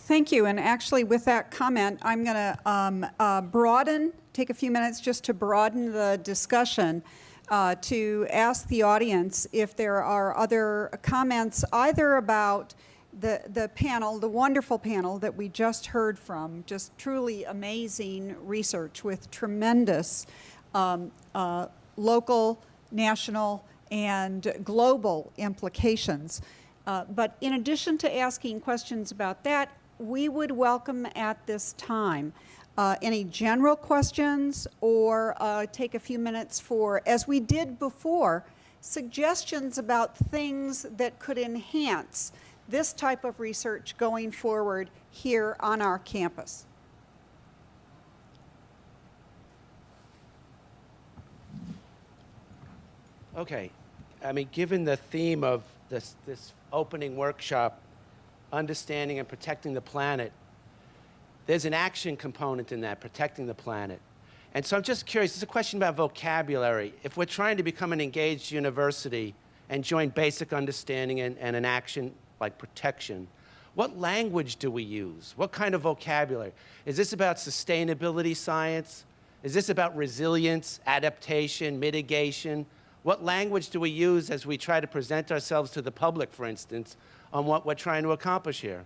Thank you. And actually, with that comment, I'm going to take a few minutes just to broaden the discussion, to ask the audience if there are other comments either about the panel, the wonderful panel that we just heard from, just truly amazing research with tremendous local, national, and global implications. But in addition to asking questions about that, we would welcome at this time any general questions, or take a few minutes for, as we did before, suggestions about things that could enhance this type of research going forward here on our campus. Okay, I mean, given the theme of this opening workshop, understanding and protecting the planet, there's an action component in that, protecting the planet. And so I'm just curious, it's a question about vocabulary. If we're trying to become an engaged university and join basic understanding and an action like protection, what language do we use? What kind of vocabulary? Is this about sustainability science? Is this about resilience, adaptation, mitigation? What language do we use as we try to present ourselves to the public, for instance, on what we're trying to accomplish here?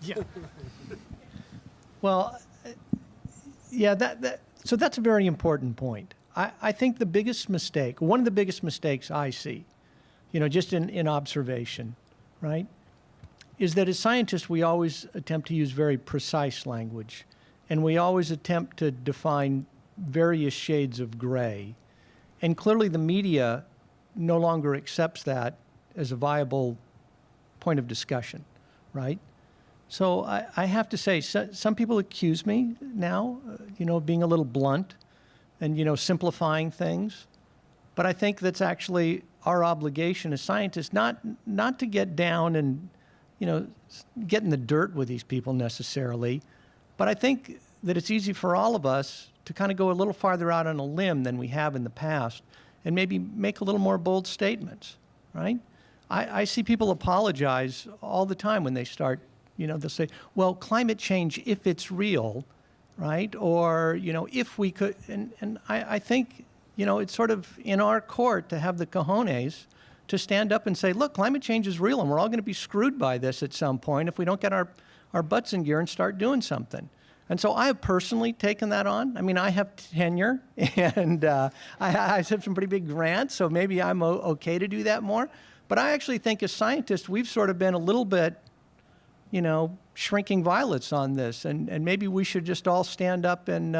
Yeah. Well, yeah, so that's a very important point. I think the biggest mistake, one of the biggest mistakes I see, just in observation, right, is that as scientists, we always attempt to use very precise language, and we always attempt to define various shades of gray. And clearly the media no longer accepts that as a viable point of discussion, right? So I have to say, some people accuse me now, of being a little blunt and, simplifying things. But I think that's actually our obligation as scientists, not to get down and, get in the dirt with these people necessarily. But I think that it's easy for all of us to kind of go a little farther out on a limb than we have in the past and maybe make a little more bold statements, right? I see people apologize all the time when they start. They'll say, well, climate change, if it's real, right? Or, if we could, and I think, it's sort of in our court to have the cojones to stand up and say, look, climate change is real and we're all going to be screwed by this at some point if we don't get our butts in gear and start doing something. And so I have personally taken that on. I mean, I have tenure and I have some pretty big grants, so maybe I'm okay to do that more. But I actually think as scientists, we've sort of been a little bit, shrinking violets on this. And maybe we should just all stand up and,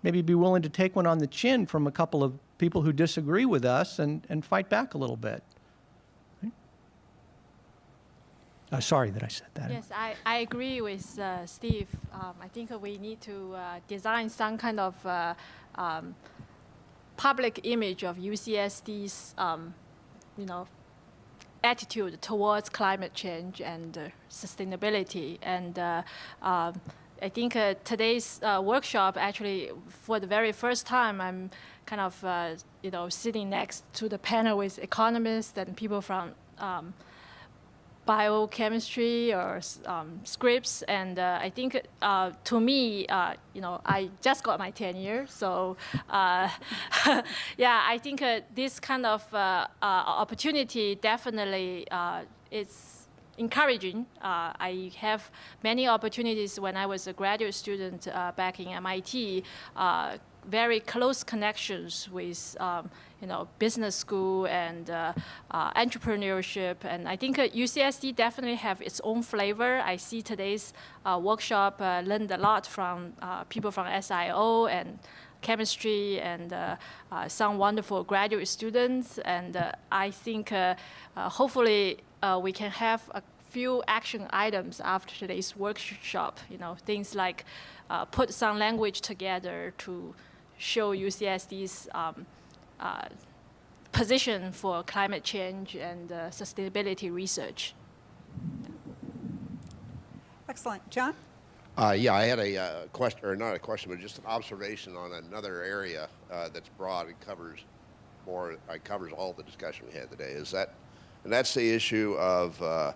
maybe be willing to take one on the chin from a couple of people who disagree with us and fight back a little bit. Right? Sorry that I said that. Yes, I agree with Steve. I think we need to design some kind of public image of UCSD's, attitude towards climate change and sustainability. And I think today's workshop, actually, for the very first time, I'm kind of, sitting next to the panel with economists and people from biochemistry or scripts. And I think, to me, I just got my tenure. So, yeah, I think this kind of opportunity definitely is encouraging. I have many opportunities when I was a graduate student back in MIT, very close connections with business school and entrepreneurship. And I think UCSD definitely have its own flavor. I see today's workshop learned a lot from people from SIO and chemistry and some wonderful graduate students. And I think hopefully we can have a few action items after today's workshop, things like put some language together to show UCSD's position for climate change and sustainability research. Excellent. John? Yeah, I had a question, or not a question, but just an observation on another area that's broad and covers all the discussion we had today. And that's the issue of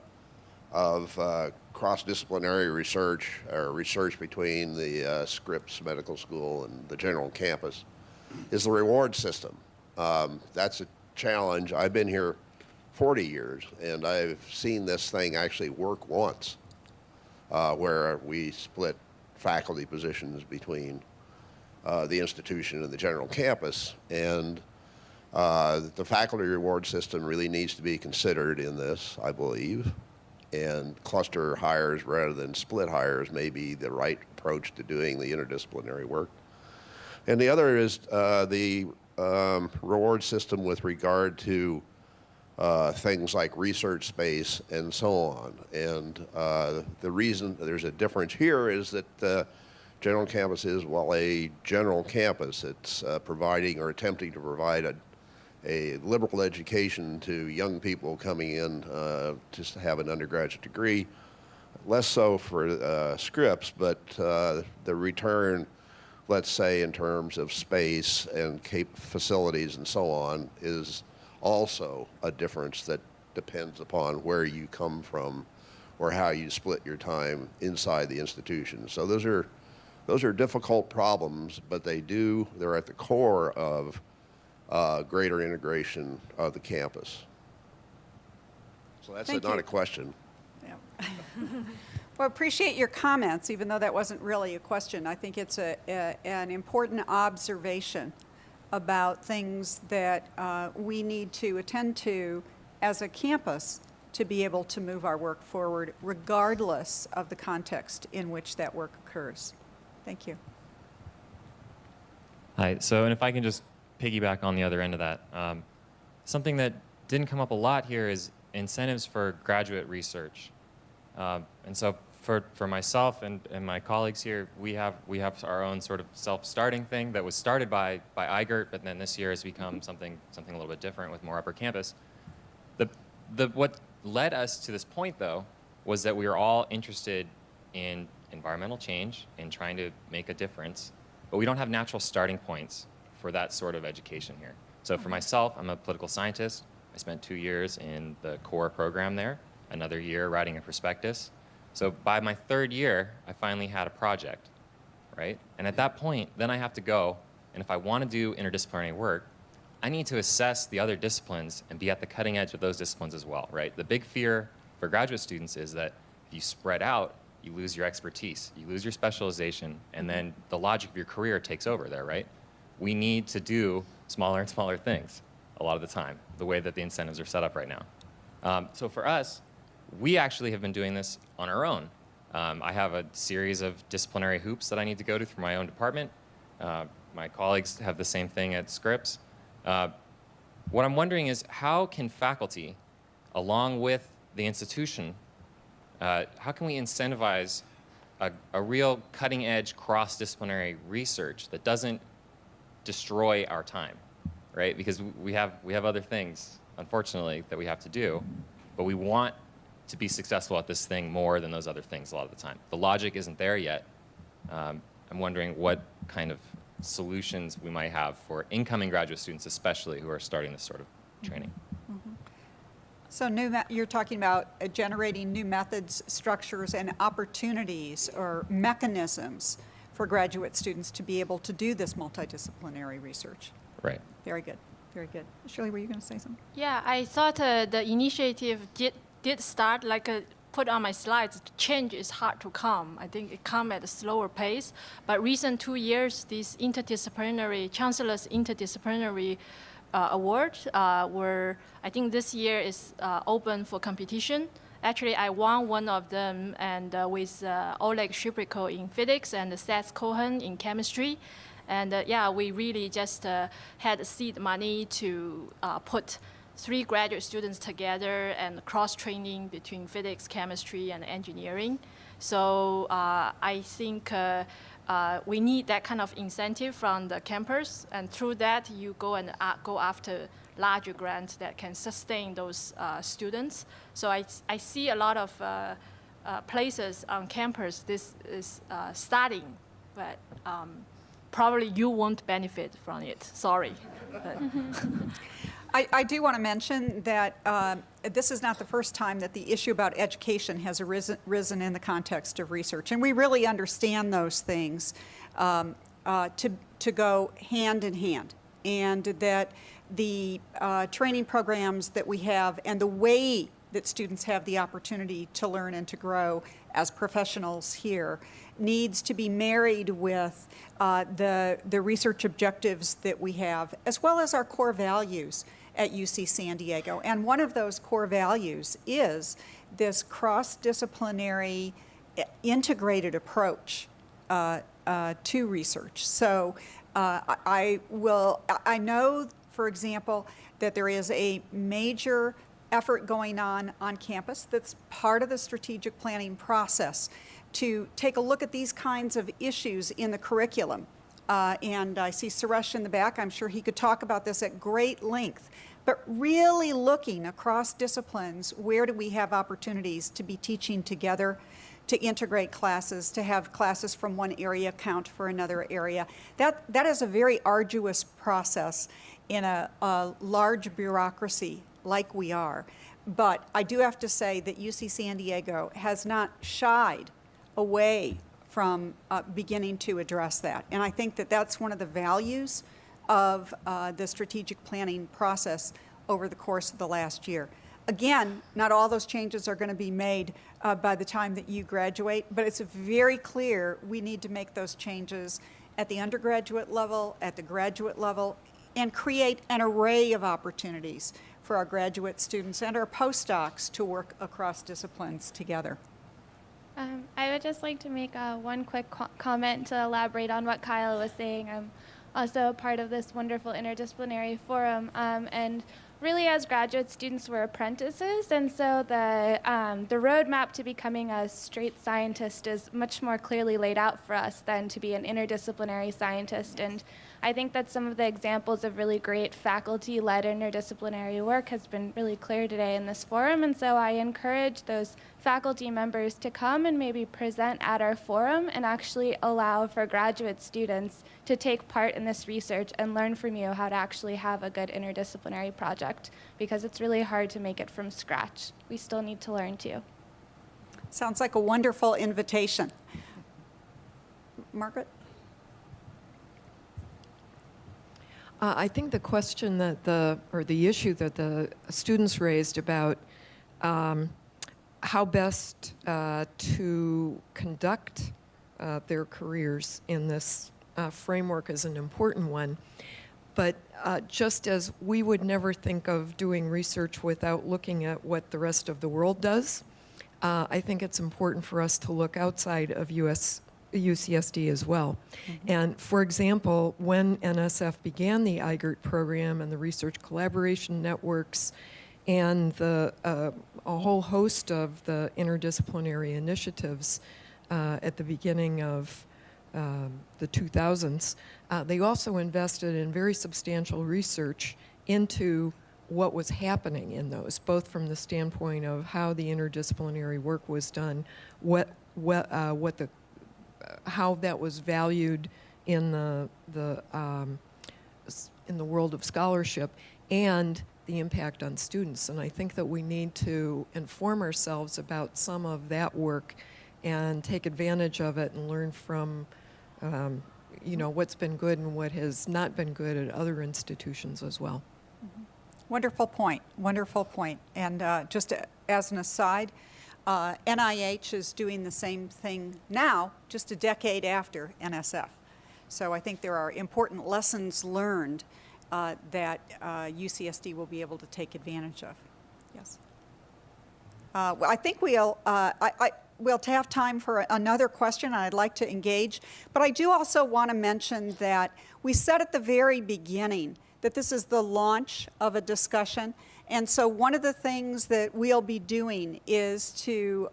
cross-disciplinary research, or research between the Scripps Medical School and the general campus, is the reward system. That's a challenge. I've been here 40 years, and I've seen this thing actually work once, where we split faculty positions between the institution and the general campus. And the faculty reward system really needs to be considered in this, I believe. And cluster hires rather than split hires may be the right approach to doing the interdisciplinary work. And the other is the reward system with regard to things like research space and so on. And the reason there's a difference here is that general campus is, well, a general campus. It's providing or attempting to provide a liberal education to young people coming in just to have an undergraduate degree. Less so for Scripps, but the return, let's say, in terms of space and facilities and so on, is also a difference that depends upon where you come from or how you split your time inside the institution. So those are difficult problems, but they're at the core of greater integration of the campus. So that's Thank not you. a question. Yeah. Well, appreciate your comments, even though that wasn't really a question. I think it's an important observation about things that we need to attend to as a campus to be able to move our work forward, regardless of the context in which that work occurs. Thank you. Hi. So, and if I can just piggyback on the other end of that, something that didn't come up a lot here is incentives for graduate research. And so for myself and my colleagues here, we have our own sort of self-starting thing that was started by IGERT, but then this year has become something a little bit different with more upper campus. What led us to this point, though, was that we were all interested in environmental change, in trying to make a difference, but we don't have natural starting points for that sort of education here. So for myself, I'm a political scientist. I spent 2 years in the core program there, another year writing a prospectus. So by my 3rd year, I finally had a project, right? And at that point, then I have to go, and if I want to do interdisciplinary work, I need to assess the other disciplines and be at the cutting edge of those disciplines as well, right? The big fear for graduate students is that if you spread out, you lose your expertise, you lose your specialization, and then the logic of your career takes over there, right? We need to do smaller and smaller things a lot of the time, the way that the incentives are set up right now. So for us, we actually have been doing this on our own. I have a series of disciplinary hoops that I need to go to through my own department. My colleagues have the same thing at Scripps. What I'm wondering is, how can faculty, along with the institution, how can we incentivize a real cutting-edge cross-disciplinary research that doesn't destroy our time, right? Because we have other things, unfortunately, that we have to do, but we want to be successful at this thing more than those other things a lot of the time. The logic isn't there yet. I'm wondering what kind of solutions we might have for incoming graduate students, especially who are starting this sort of training. Mm-hmm. So you're talking about generating new methods, structures, and opportunities or mechanisms for graduate students to be able to do this multidisciplinary research. Right. Very good. Very good. Shirley, were you going to say something? Yeah, I thought the initiative did start, like put on my slides, change is hard to come. I think it come at a slower pace. But recent 2 years, these Chancellor's Interdisciplinary Award were, I think this year is open for competition. Actually, I won one of them, and with Oleg Shipriko in physics and Seth Cohen in chemistry. And yeah, we really just had seed money to put 3 graduate students together and cross-training between physics, chemistry, and engineering. So I think we need that kind of incentive from the campus, and through that, you go after larger grants that can sustain those students. So I see a lot of places on campus this is starting, but probably you won't benefit from it. Sorry. But I do want to mention that this is not the first time that the issue about education has arisen in the context of research, and we really understand those things to go hand in hand, and that the training programs that we have and the way that students have the opportunity to learn and to grow as professionals here needs to be married with the research objectives that we have, as well as our core values at UC San Diego. And one of those core values is this cross-disciplinary, integrated approach to research. So I know, for example, that there is a major effort going on campus that's part of the strategic planning process to take a look at these kinds of issues in the curriculum. And I see Suresh in the back. I'm sure he could talk about this at great length. But really looking across disciplines, where do we have opportunities to be teaching together, to integrate classes, to have classes from one area count for another area. That is a very arduous process in a large bureaucracy like we are. But I do have to say that UC San Diego has not shied away from beginning to address that. And I think that that's one of the values of the strategic planning process over the course of the last year. Again, not all those changes are going to be made by the time that you graduate, but it's very clear we need to make those changes at the undergraduate level, at the graduate level, and create an array of opportunities for our graduate students and our postdocs to work across disciplines together. I would just like to make one quick comment to elaborate on what Kyle was saying. I'm also a part of this wonderful interdisciplinary forum, and really as graduate students we're apprentices, and so the roadmap to becoming a straight scientist is much more clearly laid out for us than to be an interdisciplinary scientist. And I think that some of the examples of really great faculty-led interdisciplinary work has been really clear today in this forum, and so I encourage those faculty members to come and maybe present at our forum and actually allow for graduate students to take part in this research and learn from you how to actually have a good interdisciplinary project, because it's really hard to make it from scratch. We still need to learn too. Sounds like a wonderful invitation. Margaret? I think the question that the issue that the students raised about how best to conduct their careers in this framework is an important one. But just as we would never think of doing research without looking at what the rest of the world does, I think it's important for us to look outside of UCSD as well. Mm-hmm. And for example, when NSF began the IGERT program and the research collaboration networks and a whole host of the interdisciplinary initiatives at the beginning of the 2000s, they also invested in very substantial research into what was happening in those, both from the standpoint of how the interdisciplinary work was done, how that was valued in the world of scholarship, and the impact on students. And I think that we need to inform ourselves about some of that work and take advantage of it and learn from what's been good and what has not been good at other institutions as well. Mm-hmm. Wonderful point, wonderful point. And just as an aside, NIH is doing the same thing now, just a decade after NSF. So I think there are important lessons learned that UCSD will be able to take advantage of. Yes. I think we'll have time for another question, and I'd like to engage. But I do also want to mention that we said at the very beginning that this is the launch of a discussion. And so one of the things that we'll be doing is to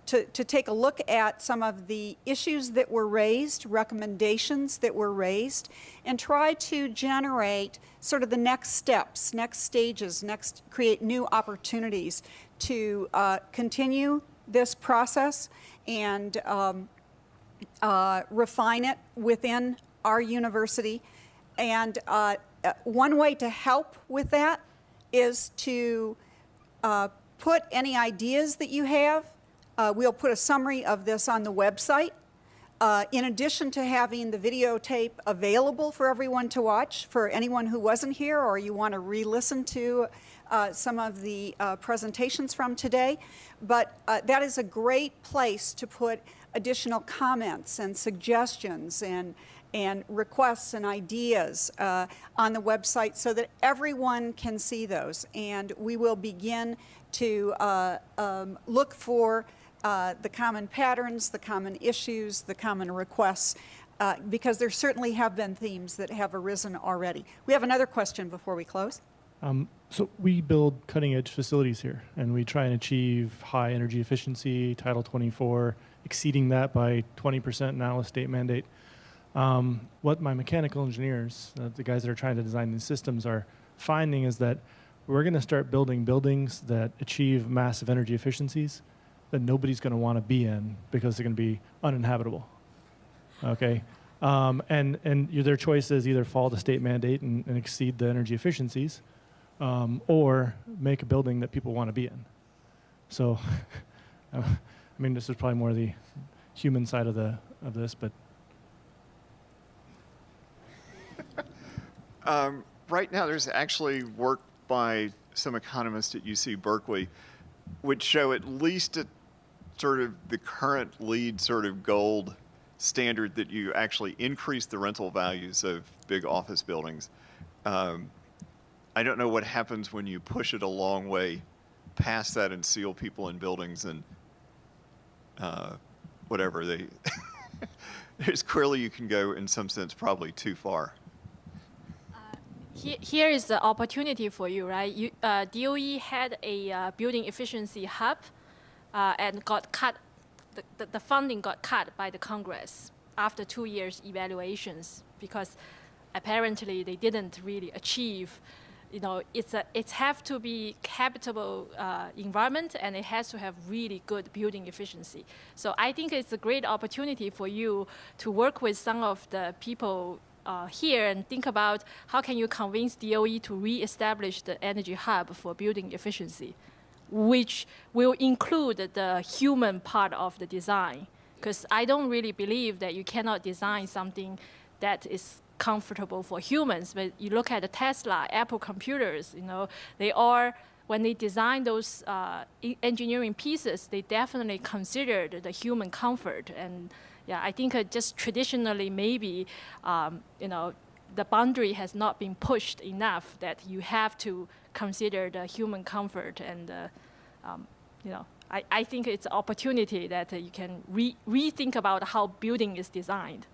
take a look at some of the issues that were raised, recommendations that were raised, and try to generate sort of the next steps, next stages, create new opportunities to continue this process and refine it within our university. And one way to help with that is to put any ideas that you have. We'll put a summary of this on the website. In addition to having the videotape available for everyone to watch, for anyone who wasn't here or you want to re-listen to some of the presentations from today. But that is a great place to put additional comments and suggestions and requests and ideas on the website so that everyone can see those. And we will begin to look for the common patterns, the common issues, the common requests, because there certainly have been themes that have arisen already. We have another question before we close. So we build cutting-edge facilities here, and we try and achieve high energy efficiency, Title 24, exceeding that by 20% now with state mandate. What my mechanical engineers, the guys that are trying to design these systems, are finding is that we're going to start building buildings that achieve massive energy efficiencies that nobody's going to want to be in because they're going to be uninhabitable. Okay? And their choice is either follow the state mandate and exceed the energy efficiencies, or make a building that people want to be in. So, I mean, this is probably more the human side of this, but right now there's actually work by some economists at UC Berkeley which show at least at sort of the current LEED sort of gold standard that you actually increase the rental values of big office buildings. I don't know what happens when you push it a long way past that and seal people in buildings and whatever they. There's clearly you can go in some sense probably too far. Here is the opportunity for you, right? DOE had a building efficiency hub and got cut. The funding got cut by the Congress after 2 years evaluations because apparently they didn't really achieve. You know, it have to be habitable environment and it has to have really good building efficiency. So I think it's a great opportunity for you to work with some of the people here and think about how can you convince DOE to reestablish the energy hub for building efficiency, which will include the human part of the design. Because I don't really believe that you cannot design something that is comfortable for humans. But you look at the Tesla, Apple computers, you know, they are, when they design those engineering pieces, they definitely considered the human comfort. And yeah, I think just traditionally maybe, you know, the boundary has not been pushed enough that you have to consider the human comfort. And, you know, I think it's an opportunity that you can rethink about how building is designed.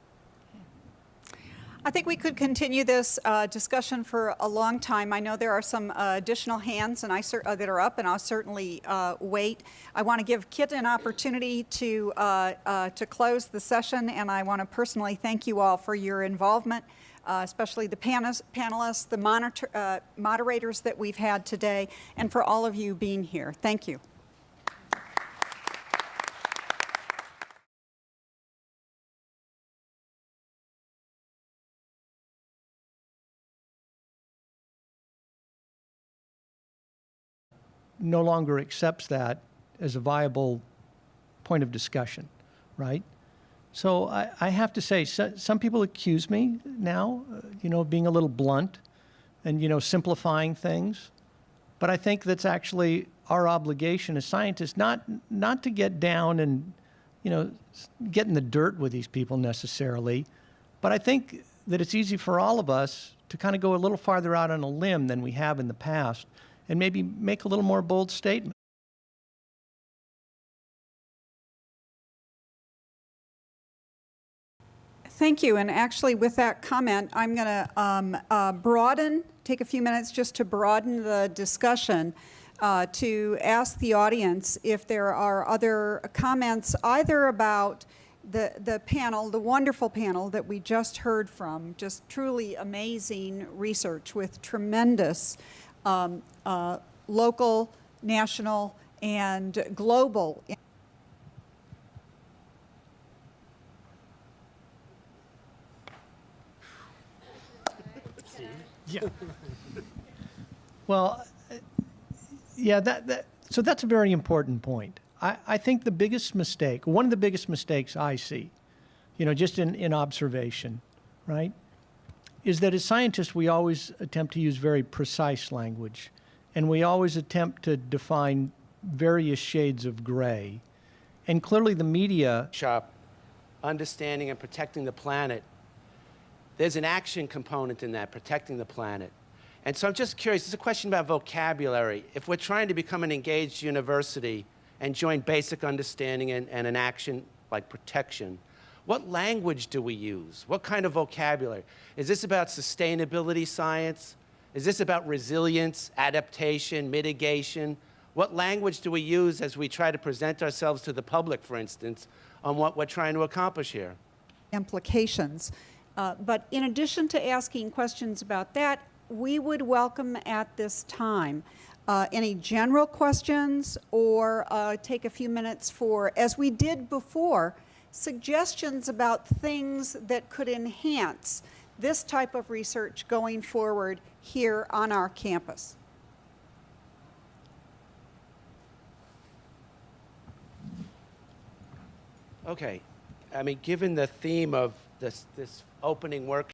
I think we could continue this discussion for a long time. I know there are some additional hands that are up, and I'll certainly wait. I want to give Kit an opportunity to close the session, and I want to personally thank you all for your involvement, especially the panelists, the moderators that we've had today, and for all of you being here. Thank you. No longer accepts that as a viable point of discussion, right? So I have to say, some people accuse me now, you know, of being a little blunt and, you know, simplifying things. But I think that's actually our obligation as scientists, not to get down and, you know, get in the dirt with these people necessarily. But I think that it's easy for all of us to kind of go a little farther out on a limb than we have in the past and maybe make a little more bold statement. Thank you. And actually, with that comment, I'm going to take a few minutes just to broaden the discussion, to ask the audience if there are other comments either about the panel, the wonderful panel that we just heard from, just truly amazing research with tremendous local, national, and global Well, yeah, so that's a very important point. I think the biggest mistake, one of the biggest mistakes I see, just in observation, right, is that as scientists, we always attempt to use very precise language, and we always attempt to define various shades of gray. And clearly the media... Shop, understanding and protecting the planet, there's an action component in that, protecting the planet. And so I'm just curious, it's a question about vocabulary. If we're trying to become an engaged university and join basic understanding and an action like protection, what language do we use? What kind of vocabulary? Is this about sustainability science? Is this about resilience, adaptation, mitigation? What language do we use as we try to present ourselves to the public, for instance, on what we're trying to accomplish here? Implications. But in addition to asking questions about that, we would welcome at this time any general questions or take a few minutes for, as we did before, suggestions about things that could enhance this type of research going forward here on our campus. Okay, I mean, given the theme of this opening workshop,